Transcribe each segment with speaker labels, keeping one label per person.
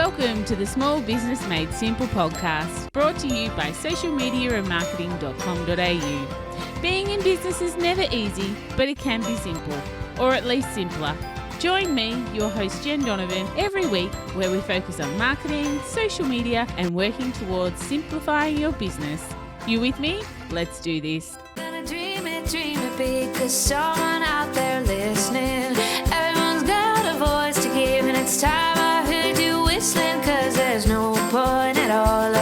Speaker 1: Welcome to the Small Business Made Simple podcast, brought to you by socialmediaandmarketing.com.au. Being in business is never easy, but it can be simple, or at least simpler. Join me, your host Jen Donovan, every week where we focus on marketing, social media, and working towards simplifying your business. You with me? Let's do this.
Speaker 2: Gonna dream it big, 'cause someone out there listening. Everyone's got a voice to give, and it's time I heard you whistling, 'cause there's no point at all,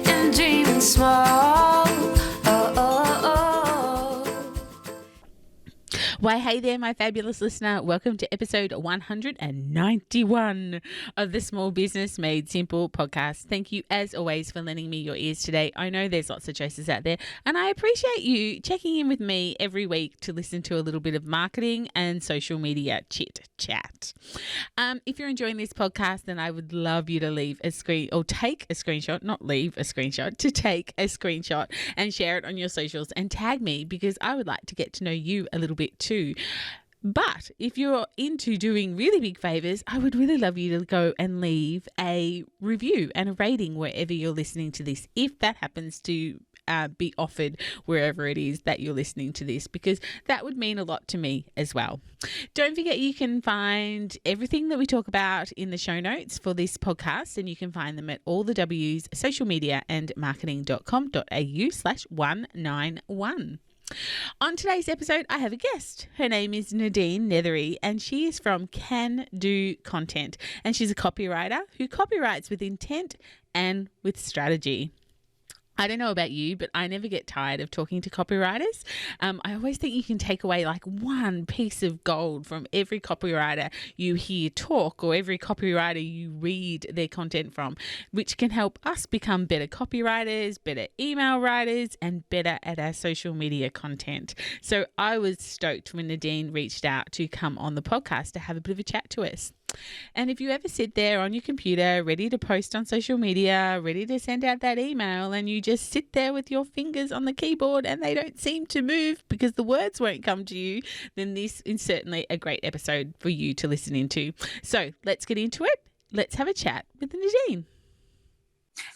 Speaker 2: in dreaming small.
Speaker 1: Why, hey there, my fabulous listener. Welcome to episode 191 of the Small Business Made Simple podcast. Thank you, as always, for lending me your ears today. I know there's lots of choices out there, and I appreciate you checking in with me every week to listen to a little bit of marketing and social media chit chat. If you're enjoying this podcast, then I would love you to leave a screen or take a screenshot, not leave a screenshot, to take a screenshot and share it on your socials and tag me, because I would like to get to know you a little bit too. But if you're into doing really big favors, I would really love you to go and leave a review and a rating wherever you're listening to this, if that happens to be offered wherever it is that you're listening to this, because that would mean a lot to me as well. Don't forget, you can find everything that we talk about in the show notes for this podcast, and you can find them at all the W's, social media and marketing.com.au/191. On today's episode, I have a guest. Her name is Nadine Nethery, and she is from Can Do Content, and she's a copywriter who copywrites with intent and with strategy. I don't know about you, but I never get tired of talking to copywriters. I always think you can take away like one piece of gold from every copywriter you hear talk, or every copywriter you read their content from, which can help us become better copywriters, better email writers, and better at our social media content. So I was stoked when Nadine reached out to come on the podcast to have a bit of a chat to us. And if you ever sit there on your computer, ready to post on social media, ready to send out that email, and you just sit there with your fingers on the keyboard and they don't seem to move because the words won't come to you, then this is certainly a great episode for you to listen into. So let's get into it. Let's have a chat with Nadine.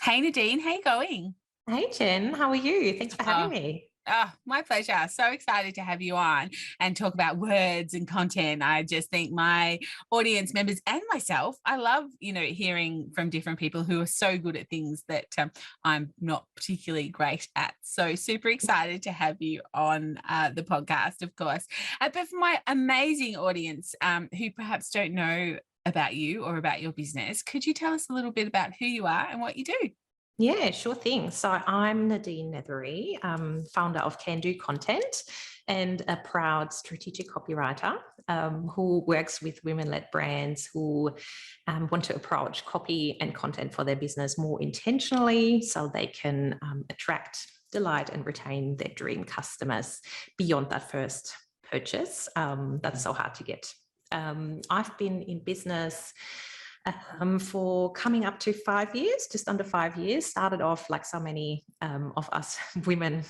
Speaker 1: Hey Nadine, how you going?
Speaker 3: Hey Jen, how are you? Thanks for having me.
Speaker 1: Oh, my pleasure. So excited to have you on and talk about words and content. I just think my audience members and myself, I love, hearing from different people who are so good at things that I'm not particularly great at. So super excited to have you on the podcast, of course. But for my amazing audience who perhaps don't know about you or about your business, could you tell us a little bit about who you are and what you do?
Speaker 3: Yeah, sure thing. So I'm Nadine Nethery, founder of Can Do Content and a proud strategic copywriter who works with women-led brands who want to approach copy and content for their business more intentionally, so they can attract, delight, and retain their dream customers beyond that first purchase. That's so hard to get. I've been in business for coming up to 5 years, just under 5 years. Started off like so many of us women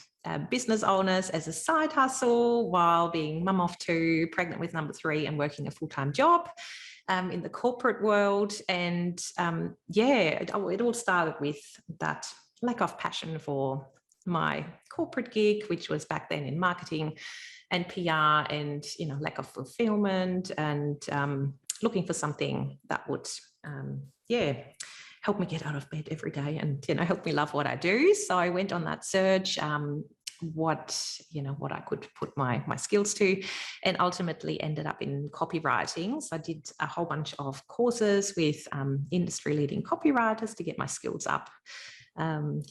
Speaker 3: business owners as a side hustle while being mum of two, pregnant with number 3, and working a full-time job in the corporate world. And it all started with that lack of passion for my corporate gig, which was back then in marketing and PR, and lack of fulfillment, and looking for something that would help me get out of bed every day and help me love what I do. So I went on that search, what I could put my skills to, and ultimately ended up in copywriting. So I did a whole bunch of courses with industry leading copywriters to get my skills up, and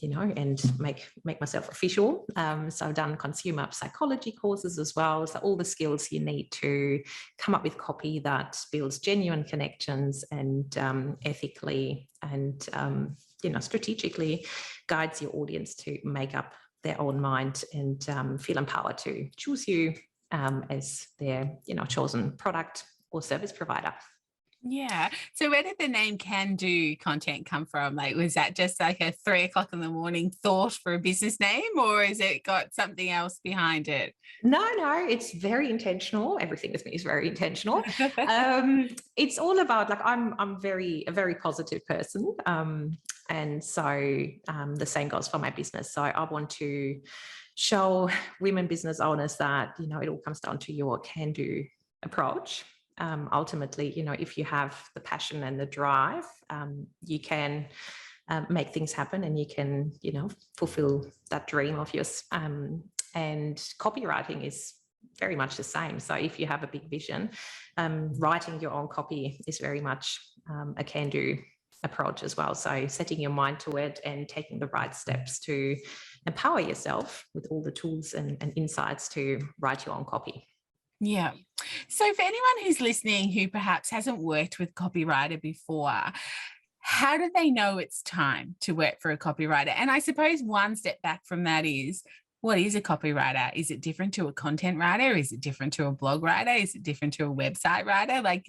Speaker 3: make myself official. So I've done consumer psychology courses as well. So all the skills you need to come up with copy that builds genuine connections and ethically and strategically guides your audience to make up their own mind and feel empowered to choose you as their chosen product or service provider.
Speaker 1: Yeah. So where did the name Can Do Content come from? Like, was that just like a 3 o'clock in the morning thought for a business name, or has it got something else behind it?
Speaker 3: No, it's very intentional. Everything with me is very intentional. It's all about, like, I'm a very positive person. And so the same goes for my business. So I want to show women business owners that, it all comes down to your can-do approach. Ultimately, if you have the passion and the drive, you can make things happen, and you can, fulfill that dream of yours. And copywriting is very much the same. So if you have a big vision, writing your own copy is very much a can-do approach as well. So setting your mind to it and taking the right steps to empower yourself with all the tools and insights to write your own copy.
Speaker 1: Yeah. So for anyone who's listening who perhaps hasn't worked with copywriter before, how do they know it's time to work for a copywriter? And I suppose one step back from that is, what is a copywriter? Is it different to a content writer? Is it different to a blog writer? Is it different to a website writer? Like,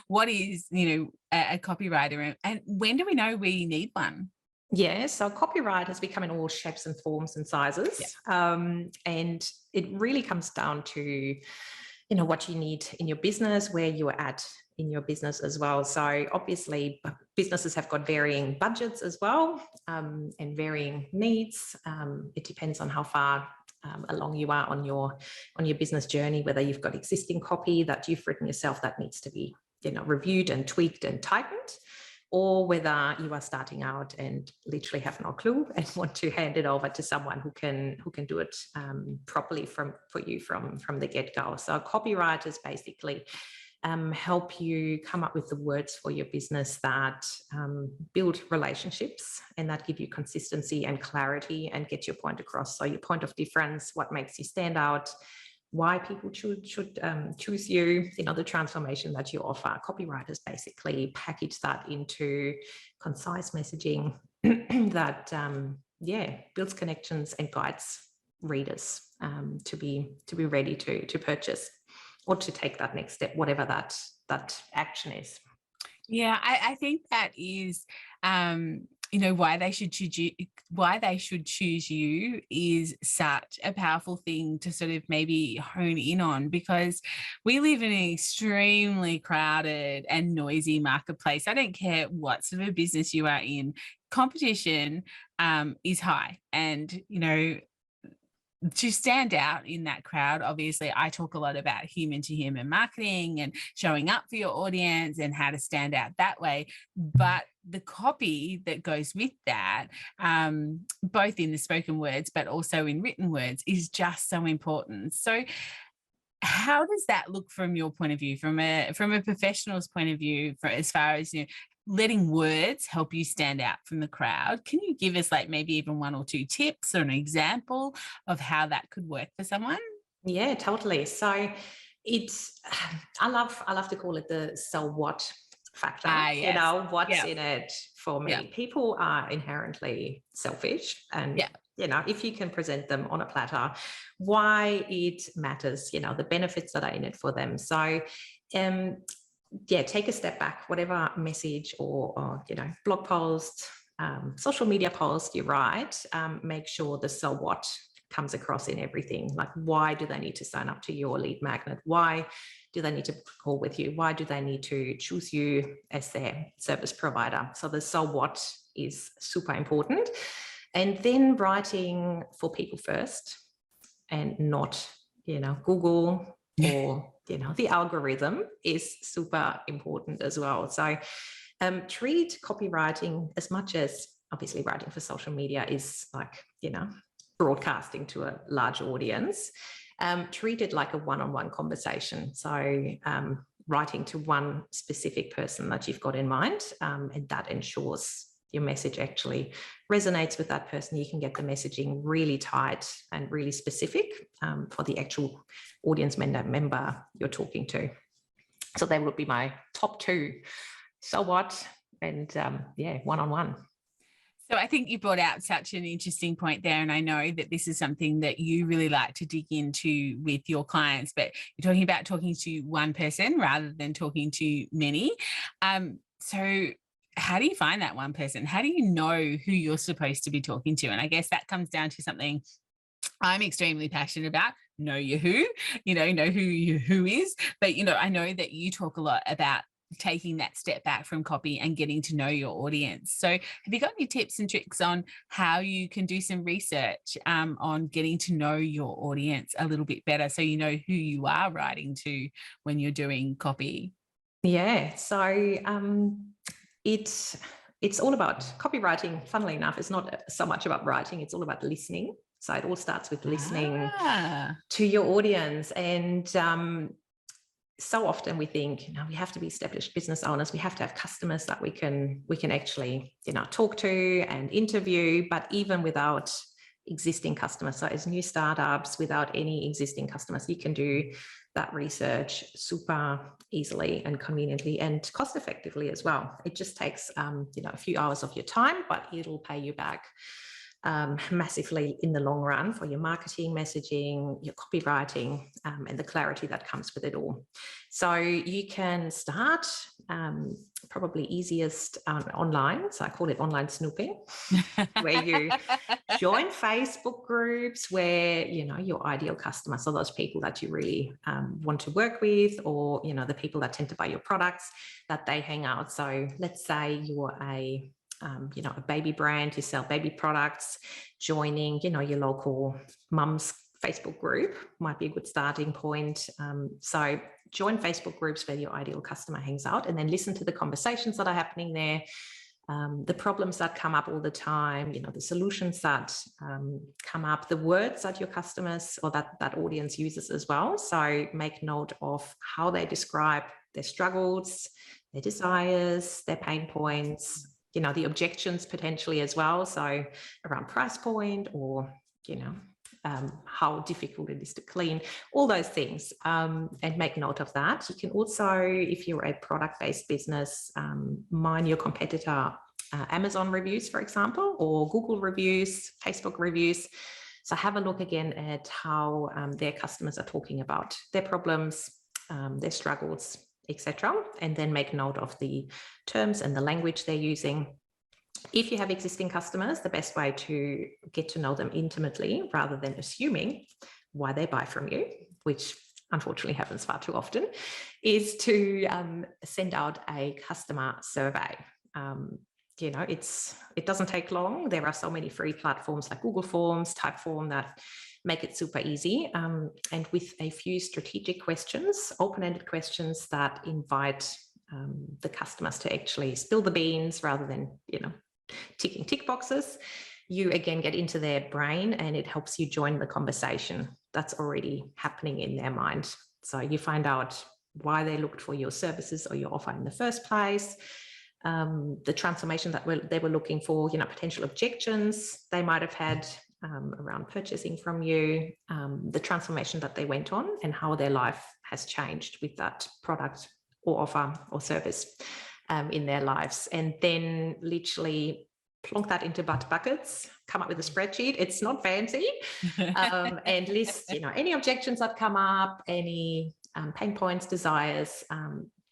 Speaker 1: what is, a copywriter, and when do we know we need one?
Speaker 3: Yeah, so copyright has become in all shapes and forms and sizes. Yeah. And it really comes down to, what you need in your business, where you're at in your business as well. So obviously businesses have got varying budgets as well, and varying needs. It depends on how far along you are on your business journey, whether you've got existing copy that you've written yourself that needs to be, reviewed and tweaked and tightened, or whether you are starting out and literally have no clue and want to hand it over to someone who can do it properly for you from the get-go. So copywriters basically help you come up with the words for your business that build relationships and that give you consistency and clarity and get your point across. So your point of difference, what makes you stand out, why people should choose you, the transformation that you offer. Copywriters basically package that into concise messaging that builds connections and guides readers to be ready to purchase or to take that next step, whatever that action is.
Speaker 1: Yeah, I think that is why they should choose you is such a powerful thing to sort of maybe hone in on, because we live in an extremely crowded and noisy marketplace. I don't care what sort of business you are in, competition is high, and to stand out in that crowd. Obviously, I talk a lot about human to human marketing and showing up for your audience and how to stand out that way. But the copy that goes with that, both in the spoken words, but also in written words, is just so important. So how does that look from your point of view, from a professional's point of view, for as far as, letting words help you stand out from the crowd? Can you give us like maybe even 1 or 2 tips or an example of how that could work for someone?
Speaker 3: Yeah, totally. So it's, I love to call it the so what factor.
Speaker 1: Yes.
Speaker 3: What's in it for me?
Speaker 1: Yeah.
Speaker 3: People are inherently selfish, and if you can present them on a platter why it matters, the benefits that are in it for them. So take a step back, whatever message or blog post, social media post you write, make sure the so what comes across in everything. Like, why do they need to sign up to your lead magnet? Why do they need to call with you? Why do they need to choose you as their service provider? So the so what is super important. And then writing for people first, and not, Google or, the algorithm is super important as well. So treat copywriting, as much as obviously writing for social media is like, broadcasting to a large audience, treat it like a one-on-one conversation. So writing to one specific person that you've got in mind, and that ensures your message actually resonates with that person. You can get the messaging really tight and really specific for the actual audience member you're talking to. So they would be my top 2. So what? And one-on-one.
Speaker 1: So I think you brought out such an interesting point there, and I know that this is something that you really like to dig into with your clients, but you're talking about talking to one person rather than talking to many. So how do you find that one person? How do you know who you're supposed to be talking to? And I guess that comes down to something I'm extremely passionate about. Know your who, know who your who is. But, I know that you talk a lot about taking that step back from copy and getting to know your audience. So have you got any tips and tricks on how you can do some research on getting to know your audience a little bit better, so you know who you are writing to when you're doing copy?
Speaker 3: Yeah, so it's all about copywriting. Funnily enough, it's not so much about writing, it's all about listening. So it all starts with listening to your audience. And so often we think, we have to be established business owners, we have to have customers that we can actually talk to and interview. But even without existing customers, so as new startups without any existing customers, you can do that research super easily and conveniently and cost effectively as well. It just takes a few hours of your time, but it'll pay you back massively in the long run for your marketing, messaging, your copywriting, and the clarity that comes with it all. So you can start probably easiest online. So I call it online snooping, where you join Facebook groups where, your ideal customer, so those people that you really want to work with, or, the people that tend to buy your products, that they hang out. So let's say you're a baby brand, you sell baby products, joining, your local mum's Facebook group might be a good starting point. So join Facebook groups where your ideal customer hangs out, and then listen to the conversations that are happening there, the problems that come up all the time, the solutions that come up, the words that your customers or that audience uses as well. So make note of how they describe their struggles, their desires, their pain points, the objections potentially as well. So around price point, or, how difficult it is to clean, all those things, and make note of that. You can also, if you're a product-based business, mine your competitor Amazon reviews, for example, or Google reviews, Facebook reviews. So have a look again at how their customers are talking about their problems, their struggles, etc., and then make note of the terms and the language they're using. If you have existing customers, the best way to get to know them intimately, rather than assuming why they buy from you, which unfortunately happens far too often, is to send out a customer survey. It doesn't take long. There are so many free platforms like Google Forms, Typeform, that make it super easy, and with a few strategic questions, open-ended questions that invite the customers to actually spill the beans rather than ticking tick boxes. You again get into their brain, and it helps you join the conversation that's already happening in their mind. So you find out why they looked for your services or your offer in the first place, the transformation that they were looking for, potential objections they might have had around purchasing from you, the transformation that they went on, and how their life has changed with that product or offer or service in their lives. And then literally plonk that into buckets, come up with a spreadsheet. It's not fancy, and list, any objections that come up, any pain points, desires,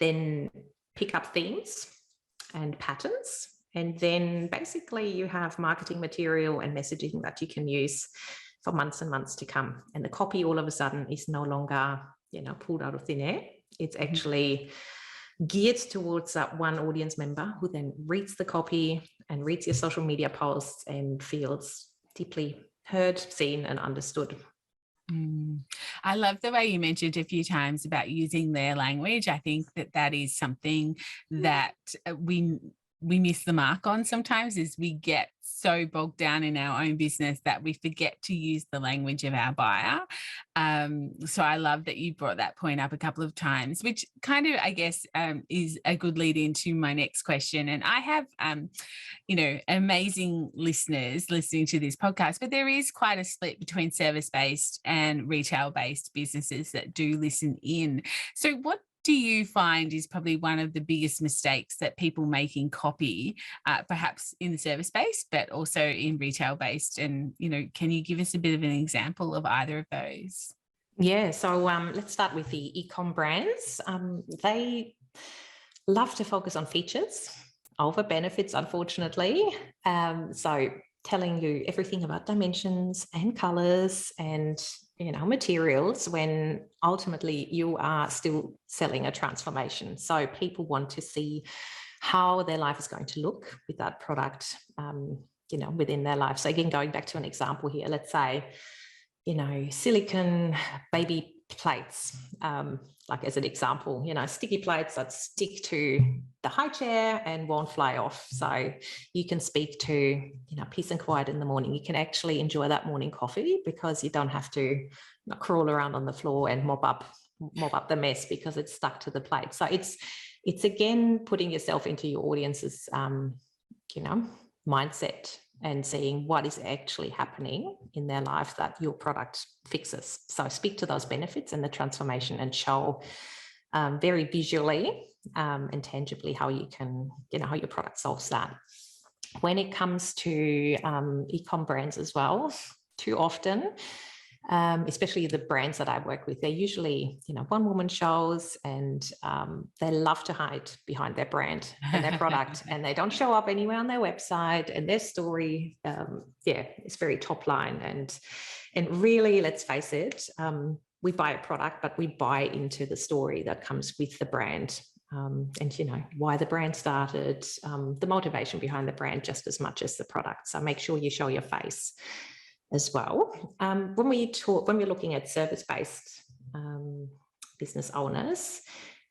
Speaker 3: then pick up themes and patterns. And then basically you have marketing material and messaging that you can use for months and months to come. And the copy all of a sudden is no longer, pulled out of thin air. It's actually geared towards that one audience member who then reads the copy and reads your social media posts and feels deeply heard, seen, and understood.
Speaker 1: I love the way you mentioned a few times about using their language. I think that is something that we miss the mark on sometimes, is we get so bogged down in our own business that we forget to use the language of our buyer. So I love that you brought that point up a couple of times, which kind of, I guess, is a good lead into my next question. And I have, amazing listeners listening to this podcast, but there is quite a split between service-based and retail-based businesses that do listen in. So what do you find is probably one of the biggest mistakes that people make in copy, perhaps in the service based, but also in retail based? And, can you give us a bit of an example of either of those?
Speaker 3: Yeah, so let's start with the e-com brands. They love to focus on features over benefits, unfortunately. So telling you everything about dimensions and colors and materials, when ultimately you are still selling a transformation. So people want to see how their life is going to look with that product, within their life. So again, going back to an example here, let's say, silicone baby plates, like as an example, sticky plates that stick to the high chair and won't fly off. So you can speak to, peace and quiet in the morning. You can actually enjoy that morning coffee because you don't have to crawl around on the floor and mop up the mess because it's stuck to the plate. So it's again, putting yourself into your audience's, mindset and seeing what is actually happening in their life that your product fixes. So speak to those benefits and the transformation and show very visually and tangibly how you can, how your product solves that. When it comes to e-com brands as well, too often, especially the brands that I work with, they're usually, one-woman shows, and they love to hide behind their brand and their product, and they don't show up anywhere on their website, and their story, it's very top line. And really, let's face it, we buy a product, but we buy into the story that comes with the brand. And why the brand started, the motivation behind the brand just as much as the product. So make sure you show your face as well. When we're looking at service-based business owners,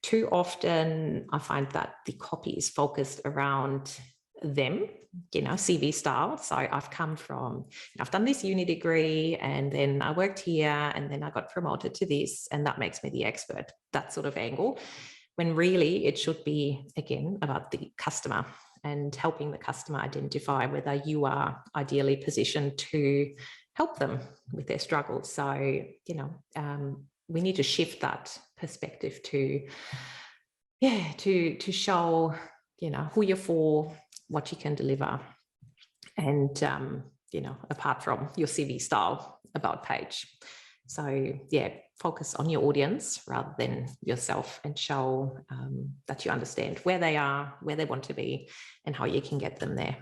Speaker 3: too often I find that the copy is focused around them, CV style. So I've come from, I've done this uni degree, and then I worked here, and then I got promoted to this, and that makes me the expert, that sort of angle. When really it should be, again, about the customer and helping the customer identify whether you are ideally positioned to help them with their struggles. So, we need to shift that perspective to show, who you're for, what you can deliver. And, apart from your CV style about page. So focus on your audience rather than yourself, and show that you understand where they are, where they want to be, and how you can get them there.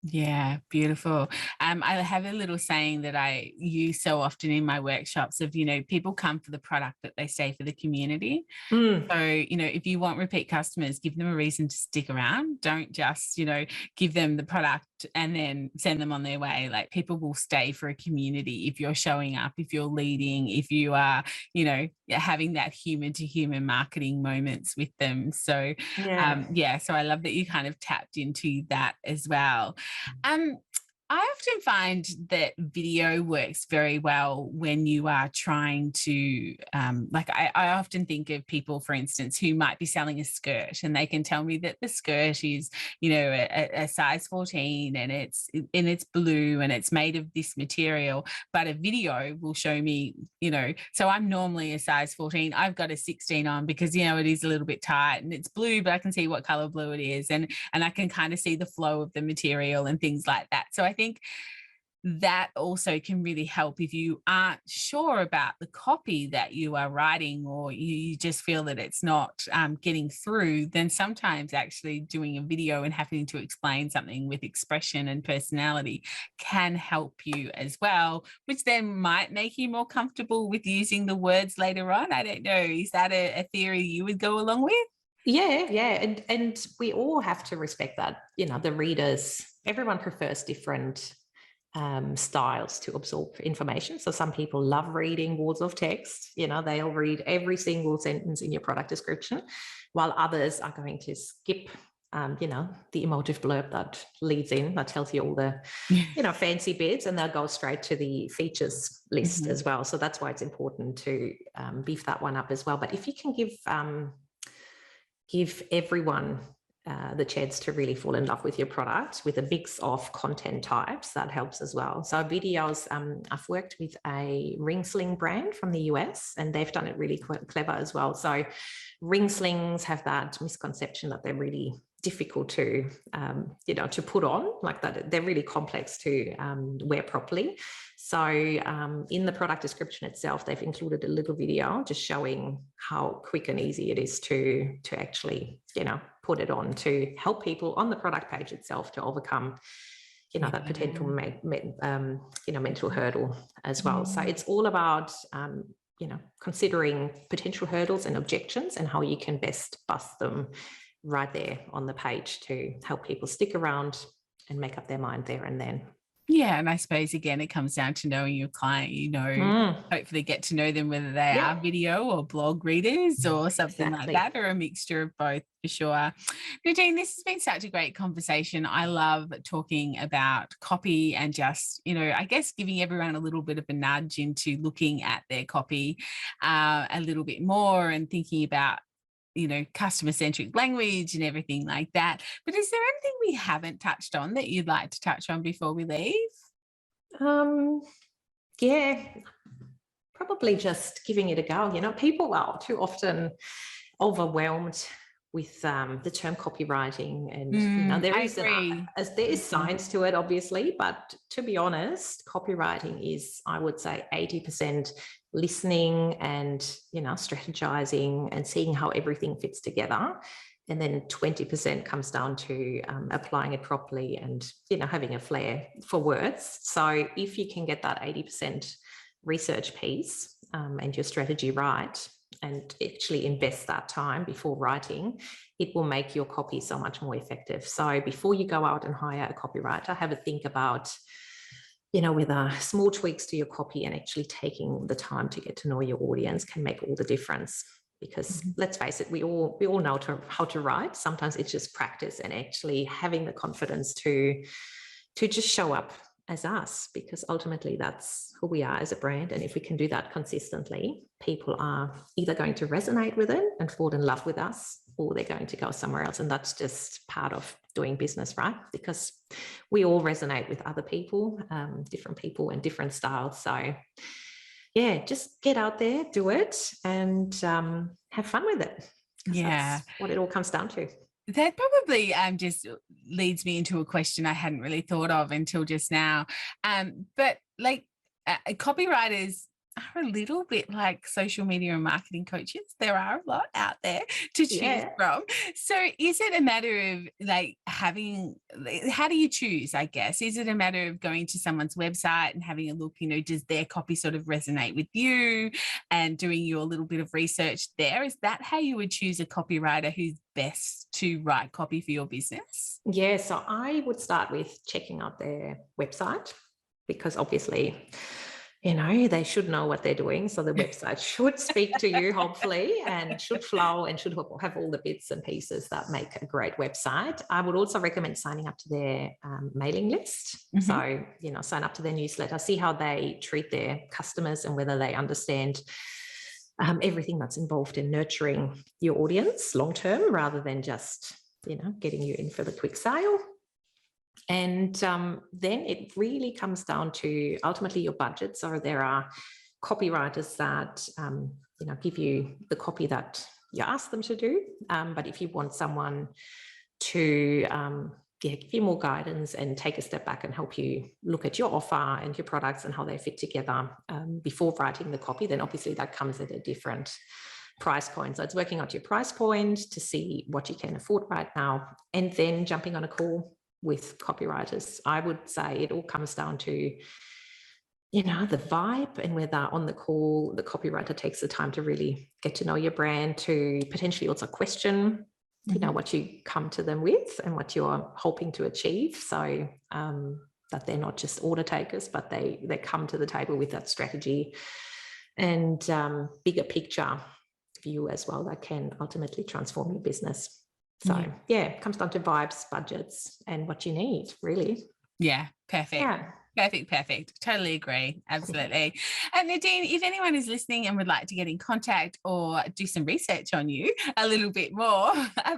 Speaker 1: Yeah, beautiful. I have a little saying that I use so often in my workshops of, people come for the product, but they stay for the community. So, if you want repeat customers, give them a reason to stick around. Don't just, give them the product and then send them on their way. Like, people will stay for a community if you're showing up, if you're leading, if you are, having that human to human marketing moments with them. So, so I love that you kind of tapped into that as well. I often find that video works very well when you are trying to, I often think of people, for instance, who might be selling a skirt, and they can tell me that the skirt is, a size 14, and it's blue, and it's made of this material, but a video will show me, so I'm normally a size 14. I've got a 16 on because, it is a little bit tight, and it's blue, but I can see what color blue it is. And I can kind of see the flow of the material and things like that. So I think that also can really help if you aren't sure about the copy that you are writing, or you just feel that it's not getting through. Then sometimes actually doing a video and having to explain something with expression and personality can help you as well, which then might make you more comfortable with using the words later on. I don't know. Is that a theory you would go along with?
Speaker 3: Yeah. And we all have to respect that, the readers, everyone prefers different styles to absorb information. So some people love reading walls of text, they'll read every single sentence in your product description, while others are going to skip, the emotive blurb that leads in, that tells you all the, fancy bits, and they'll go straight to the features list as well. So that's why it's important to beef that one up as well. But if you can give everyone the chance to really fall in love with your product with a mix of content types. That helps as well. So videos, I've worked with a ring sling brand from the US, and they've done it really clever as well. So ring slings have that misconception that they're really difficult to, to put on, like that. They're really complex to wear properly. So in the product description itself, they've included a little video just showing how quick and easy it is to actually, put it on, to help people on the product page itself to overcome, that potential, mental hurdle as well. So it's all about, considering potential hurdles and objections and how you can best bust them right there on the page to help people stick around and make up their mind there and then.
Speaker 1: Yeah. And I suppose, again, it comes down to knowing your client, hopefully get to know them, whether they are video or blog readers or something like that, or a mixture of both, for sure. Nadine, this has been such a great conversation. I love talking about copy and just, I guess giving everyone a little bit of a nudge into looking at their copy a little bit more and thinking about, customer-centric language and everything like that. But is there anything we haven't touched on that you'd like to touch on before we leave?
Speaker 3: Yeah, probably just giving it a go. People are too often overwhelmed with the term copywriting, and there is science to it, obviously, but to be honest, copywriting is, I would say, 80% listening and strategizing and seeing how everything fits together, and then 20% comes down to applying it properly and having a flair for words. So if you can get that 80% research piece and your strategy right, and actually invest that time before writing, it will make your copy so much more effective. So before you go out and hire a copywriter, have a think about, whether small tweaks to your copy and actually taking the time to get to know your audience can make all the difference. Because let's face it, we all know how to write. Sometimes it's just practice and actually having the confidence to just show up as us, because ultimately that's who we are as a brand. And if we can do that consistently, people are either going to resonate with it and fall in love with us, or they're going to go somewhere else. And that's just part of doing business, right? Because we all resonate with other people, different people and different styles. So yeah, just get out there, do it, and have fun with it. Yeah, that's what it all comes down to.
Speaker 1: That probably just leads me into a question I hadn't really thought of until just now. But like copywriters are a little bit like social media and marketing coaches. There are a lot out there to choose from. So is it a matter of like having, how do you choose, I guess? Is it a matter of going to someone's website and having a look, does their copy sort of resonate with you, and doing your little bit of research there? Is that how you would choose a copywriter who's best to write copy for your business?
Speaker 3: Yeah, so I would start with checking out their website, because obviously, they should know what they're doing. So the website should speak to you, hopefully, and should flow and should have all the bits and pieces that make a great website. I would also recommend signing up to their mailing list. So, sign up to their newsletter, see how they treat their customers and whether they understand everything that's involved in nurturing your audience long-term, rather than just, getting you in for the quick sale. And then it really comes down to ultimately your budget. So there are copywriters that, give you the copy that you ask them to do. But if you want someone to give you more guidance and take a step back and help you look at your offer and your products and how they fit together before writing the copy, then obviously that comes at a different price point. So it's working out your price point to see what you can afford right now, and then jumping on a call with copywriters. I would say it all comes down to, the vibe, and whether on the call, the copywriter takes the time to really get to know your brand, to potentially also question, what you come to them with and what you're hoping to achieve. So that they're not just order takers, but they come to the table with that strategy and bigger picture view as well, that can ultimately transform your business. So it comes down to vibes, budgets, and what you need, really.
Speaker 1: Yeah, perfect.
Speaker 3: Yeah.
Speaker 1: Perfect. Totally agree. Absolutely. And Nadine, if anyone is listening and would like to get in contact or do some research on you a little bit more,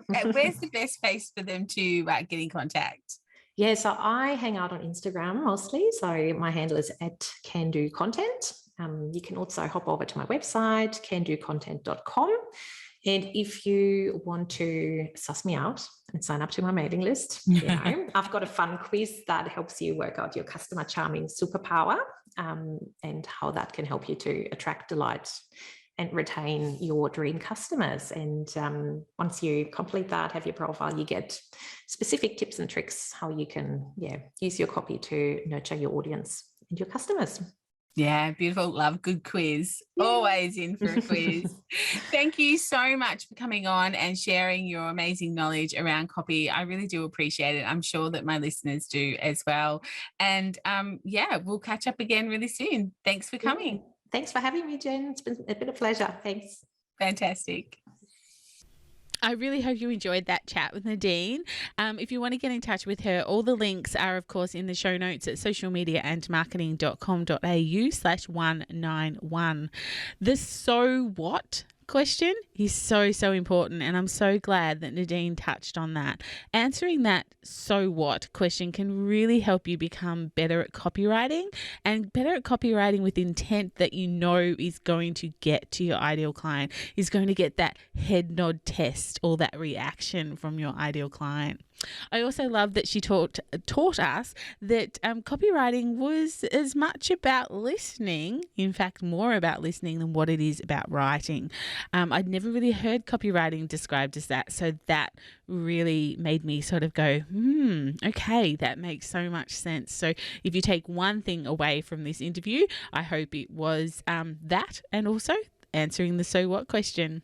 Speaker 1: where's the best place for them to get in contact?
Speaker 3: Yeah, so I hang out on Instagram mostly. So my handle is at candocontent. You can also hop over to my website, candocontent.com. And if you want to suss me out and sign up to my mailing list, I've got a fun quiz that helps you work out your customer charming superpower, and how that can help you to attract, delight, and retain your dream customers. And once you complete that, have your profile, you get specific tips and tricks how you can use your copy to nurture your audience and your customers.
Speaker 1: Yeah, beautiful. Love good quiz. Yeah. Always in for a quiz. Thank you so much for coming on and sharing your amazing knowledge around copy. I really do appreciate it. I'm sure that my listeners do as well. And we'll catch up again really soon. Thanks for coming.
Speaker 3: Yeah. Thanks for having me, Jen. It's been a pleasure. Thanks.
Speaker 1: Fantastic. I really hope you enjoyed that chat with Nadine. If you want to get in touch with her, all the links are, of course, in the show notes at socialmediaandmarketing.com.au/191. The so what question is so important, and I'm so glad that Nadine touched on that. Answering that so what question can really help you become better at copywriting, and better at copywriting with intent that you know is going to get to your ideal client, is going to get that head nod test or that reaction from your ideal client. I also love that she taught us that copywriting was as much about listening, in fact, more about listening than what it is about writing. I'd never really heard copywriting described as that. So that really made me sort of go, okay, that makes so much sense. So if you take one thing away from this interview, I hope it was that, and also answering the so what question.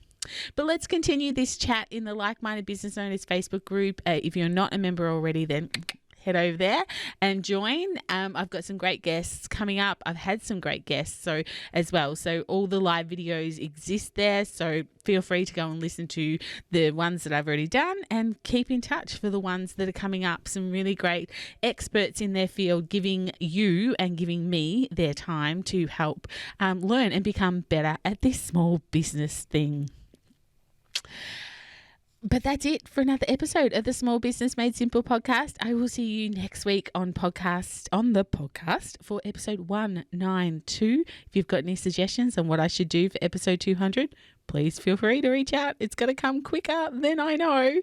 Speaker 1: But let's continue this chat in the Like-Minded Business Owners Facebook group. If you're not a member already, then head over there and join. I've got some great guests coming up. I've had some great guests as well. So all the live videos exist there. So feel free to go and listen to the ones that I've already done and keep in touch for the ones that are coming up. Some really great experts in their field giving you and giving me their time to help learn and become better at this small business thing. But that's it for another episode of the Small Business Made Simple podcast. I will see you next week on the podcast for episode 192. If you've got any suggestions on what I should do for episode 200, please feel free to reach out. It's going to come quicker than I know.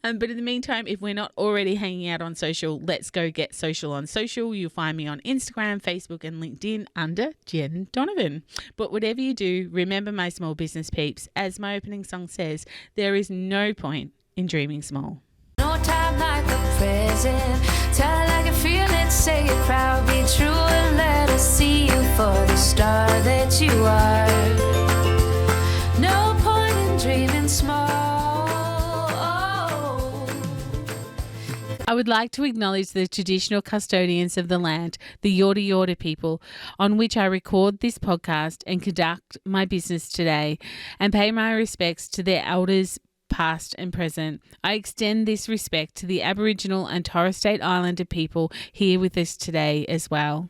Speaker 1: But in the meantime, if we're not already hanging out on social, let's go get social on social. You'll find me on Instagram, Facebook, and LinkedIn under Jen Donovan. But whatever you do, remember, my small business peeps, as my opening song says, there is no point in dreaming small.
Speaker 2: No time like the present. Tell it like you feel it, say it proud, be true, and let us see you for the star that you are. No point in dreaming small.
Speaker 1: I would like to acknowledge the traditional custodians of the land, the Yorta Yorta people, on which I record this podcast and conduct my business today, and pay my respects to their elders, past and present. I extend this respect to the Aboriginal and Torres Strait Islander people here with us today as well.